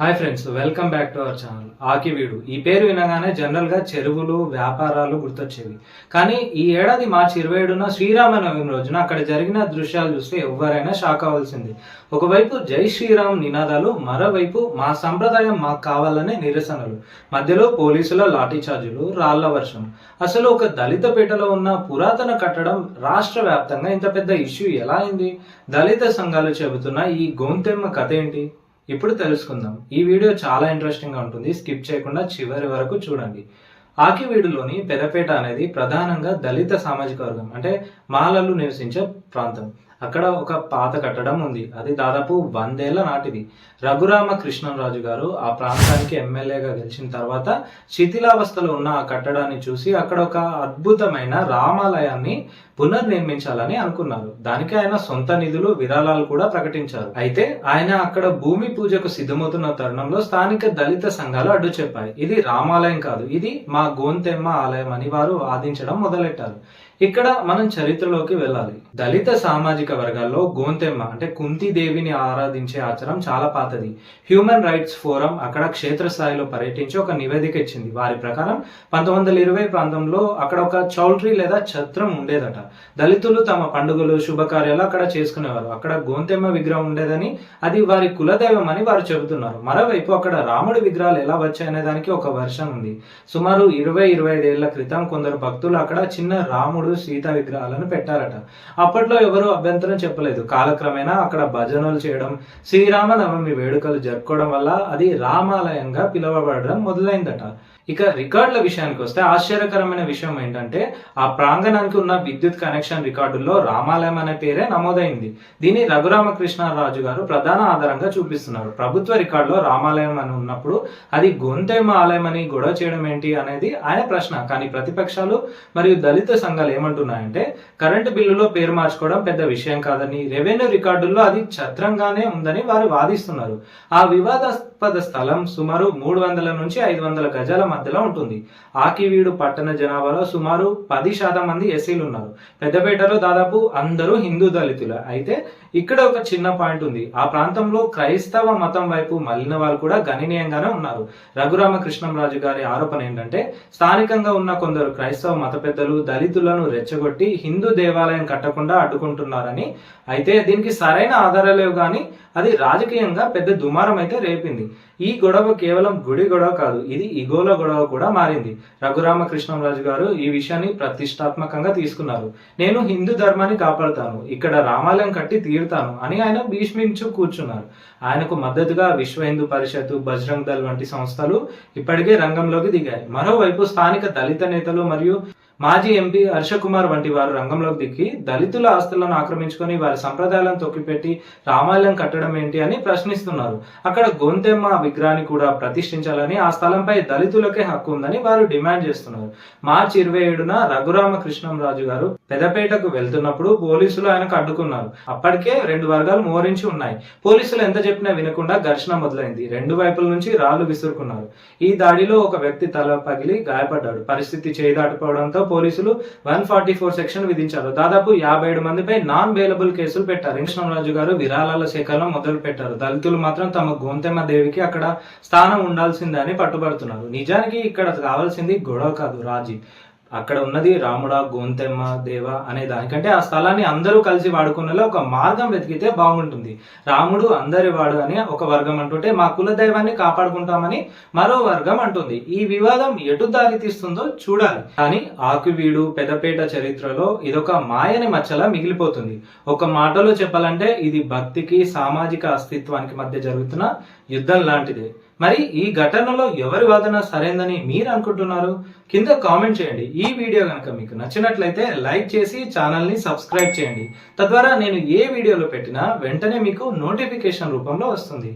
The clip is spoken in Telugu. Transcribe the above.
Hi friends, welcome back to our channel Akividu. ఈ పేరు వినగానే జనరల్ గా చెరువులు, వ్యాపారాలు గుర్తొచ్చేవి. కానీ ఈ ఏడాది మార్చి 27న శ్రీరామనవమి రోజున అక్కడ జరిగిన దృశ్యాలు చూస్తే ఎవరైనా షాక్ అవ్వాల్సింది. ఒకవైపు జై శ్రీరామ్ నినాదాలు, మరోవైపు మా సంప్రదాయం మాకు కావాలనే నిరసనలు, మధ్యలో పోలీసుల లాఠీ చార్జీలు, రాళ్ల వర్షం. అసలు ఒక దళిత పేటలో ఉన్న పురాతన కట్టడం రాష్ట్ర వ్యాప్తంగా ఇంత పెద్ద ఇష్యూ ఎలా అయింది? దళిత సంఘాలు చెబుతున్న ఈ గోంతెమ్మ కథ ఏంటి? ఇప్పుడు తెలుసుకుందాం. ఈ వీడియో చాలా ఇంట్రెస్టింగ్ గా ఉంటుంది, స్కిప్ చేయకుండా చివరి వరకు చూడండి. ఆకివీడులోని పెదపేట అనేది ప్రధానంగా దళిత సామాజిక వర్గం అంటే మాలలు నివసించే ప్రాంతం. అక్కడ ఒక పాత కట్టడం ఉంది, అది దాదాపు 100 ఏళ్ల నాటిది. రఘురామ కృష్ణంరాజు గారు ఆ ప్రాంతానికి ఎమ్మెల్యేగా గెలిచిన తర్వాత శిథిలావస్థలో ఉన్న ఆ కట్టడాన్ని చూసి అక్కడ ఒక అద్భుతమైన రామాలయాన్ని పునర్నిర్మించాలని అనుకున్నారు. దానికి ఆయన సొంత నిధులు, విరాళాలు కూడా ప్రకటించారు. అయితే ఆయన అక్కడ భూమి పూజకు సిద్ధమవుతున్న తరుణంలో స్థానిక దళిత సంఘాలు అడ్డు చెప్పాయి. ఇది రామాలయం కాదు, ఇది మా గోంతెమ్మ ఆలయం అని వారు వాదించడం మొదలెట్టారు. ఇక్కడ మనం చరిత్రలోకి వెళ్ళాలి. దళిత సామాజిక వర్గాల్లో గోంతెమ్మ అంటే కుంతిదేవిని ఆరాధించే ఆచారం చాలా పాతది. హ్యూమన్ రైట్స్ ఫోరం అక్కడ క్షేత్రస్థాయిలో పర్యటించి ఒక నివేదిక ఇచ్చింది. వారి ప్రకారం 1920 ప్రాంతంలో అక్కడ ఒక చౌల్ట్రీ లేదా ఛత్రం ఉండేదట. దళితులు తమ పండుగలు, శుభకార్యాలు అక్కడ చేసుకునేవారు. అక్కడ గోంతెమ్మ విగ్రహం ఉండేదని, అది వారి కులదైవం అని వారు చెబుతున్నారు. మరోవైపు అక్కడ రాముడి విగ్రహాలు ఎలా వచ్చాయనే దానికి ఒక వర్షన్ ఉంది. సుమారు 20-25 ఏళ్ల క్రితం కొందరు భక్తులు అక్కడ చిన్న రాముడు, సీత విగ్రహాలను పెట్టారట. అప్పట్లో ఎవరు అభ్యంతరం చెప్పలేదు. కాలక్రమేణా అక్కడ భజనలు చేయడం, శ్రీరామనవమి వేడుకలు జరుపుకోవడం వల్ల అది రామాలయంగా పిలువబడడం మొదలైందట. ఇక రికార్డుల విషయానికి వస్తే ఆశ్చర్యకరమైన విషయం ఏంటంటే ఆ ప్రాంగణానికి ఉన్న విద్యుత్ కనెక్షన్ రికార్డుల్లో రామాలయం అనే పేరే నమోదైంది. దీన్ని రఘురామకృష్ణరాజు గారు ప్రధాన ఆధారంగా చూపిస్తున్నారు. ప్రభుత్వ రికార్డులో రామాలయం అని ఉన్నప్పుడు అది గొంతెమ్మ ఆలయం అని గొడవ చేయడం ఏంటి అనేది ఆయన ప్రశ్న. కానీ ప్రతిపక్షాలు మరియు దళిత సంఘాలు ఏమంటున్నాయంటే కరెంటు బిల్లులో పేరు మార్చుకోవడం పెద్ద విషయం కాదని, రెవెన్యూ రికార్డుల్లో అది ఛత్రంగానే ఉందని వారు వాదిస్తున్నారు. ఆ వివాదాస్పద స్థలం సుమారు 300 నుంచి 500 గజాల మధ్యలో ఉంటుంది. ఆకివీడు పట్టణ జనాభాలో సుమారు 10% మంది ఎస్సీలు ఉన్నారు. పెద్దపేటలో దాదాపు అందరూ హిందూ దళితులు. అయితే ఇక్కడ ఒక చిన్న పాయింట్ ఉంది. ఆ ప్రాంతంలో క్రైస్తవ మతం వైపు మళ్ళిన వాళ్ళు కూడా గణనీయంగానే ఉన్నారు. రఘురామకృష్ణంరాజు గారి ఆరోపణ ఏంటంటే స్థానికంగా ఉన్న కొందరు క్రైస్తవ మత పెద్దలు దళితులను రెచ్చగొట్టి హిందూ దేవాలయం కట్టకుండా అడ్డుకుంటున్నారని. అయితే దీనికి సరైన ఆధారాలు లేవు, కానీ అది రాజకీయంగా పెద్ద దుమారం అయితే రేపింది. ఈ గొడవ కేవలం గుడి గొడవ కాదు, ఇది ఇగోల గొడవ కూడా మారింది. రఘురామకృష్ణంరాజు గారు ఈ విషయాన్ని ప్రతిష్టాత్మకంగా తీసుకున్నారు. నేను హిందూ ధర్మాన్ని కాపాడుతాను, ఇక్కడ రామాలయం కట్టి తీరుతాను అని ఆయన భీష్మించు కూర్చున్నారు. ఆయనకు మద్దతుగా విశ్వ హిందూ పరిషత్, బజరంగ్ దళ్ వంటి సంస్థలు ఇప్పటికే రంగంలోకి దిగాయి. మరోవైపు స్థానిక దళిత నేతలు మరియు మాజీ ఎంపీ హర్షకుమార్ వంటి వారు రంగంలోకి దిగి దళితుల ఆస్తులను ఆక్రమించుకొని వారి సంప్రదాయాలను తొక్కిపెట్టి రామాలయం కట్టడం ఏంటి అని ప్రశ్నిస్తున్నారు. అక్కడ గొంతెమ్మ విగ్రహాన్ని కూడా ప్రతిష్ఠించాలని, ఆ స్థలంపై దళితులకే హక్కు ఉందని వారు డిమాండ్ చేస్తున్నారు. మార్చి 27న రఘురామకృష్ణంరాజు గారు పెదపేటకు వెళ్తున్నప్పుడు పోలీసులు ఆయనకు అడ్డుకున్నారు. అప్పటికే 2 వర్గాలు మోరించి ఉన్నాయి. పోలీసులు ఎంత చెప్పినా వినకుండా ఘర్షణ మొదలైంది. 2 వైపుల నుంచి రాళ్లు విసురుకున్నారు. ఈ దాడిలో ఒక వ్యక్తి తల పగిలి గాయపడ్డాడు. పరిస్థితి చేదాటిపోవడంతో పోలీసులు 144 సెక్షన్ విధించారు. దాదాపు 57 మందిపై నాన్ బెయిలబుల్ కేసులు పెట్టారు. కృష్ణంరాజు గారు విరాళాల సేకరణ మొదలు పెట్టారు. దళితులు మాత్రం తమ గోంతెమ్మ దేవికి అక్కడ స్థానం ఉండాల్సిందే అని పట్టుబడుతున్నారు. నిజానికి ఇక్కడ కావాల్సింది గొడవ కాదు, రాజీ. అక్కడ ఉన్నది రాముడా, గోంతెమ్మ దేవ అనే దానికంటే ఆ స్థలాన్ని అందరూ కలిసి వాడుకునేలా ఒక మార్గం వెతికితే బాగుంటుంది. రాముడు అందరి వాడు అని ఒక వర్గం అంటుంటే మా కుల దైవాన్ని కాపాడుకుంటామని మరో వర్గం అంటుంది. ఈ వివాదం ఎటు దారి తీస్తుందో చూడాలి. కానీ ఆకివీడు పెదపేట చరిత్రలో ఇదొక మాయని మచ్చలా మిగిలిపోతుంది. ఒక మాటలో చెప్పాలంటే ఇది భక్తికి, సామాజిక అస్తిత్వానికి మధ్య జరుగుతున్న యుద్ధం లాంటిదే. మరి ఈ ఘటనలో ఎవరి వాదన సరైందని మీరు అనుకుంటున్నారు? కింద కామెంట్ చేయండి. ఈ వీడియో కనుక మీకు నచ్చినట్లయితే లైక్ చేసి ఛానల్ని సబ్స్క్రైబ్ చేయండి. తద్వారా నేను ఏ వీడియోలో పెట్టినా వెంటనే మీకు నోటిఫికేషన్ రూపంలో వస్తుంది.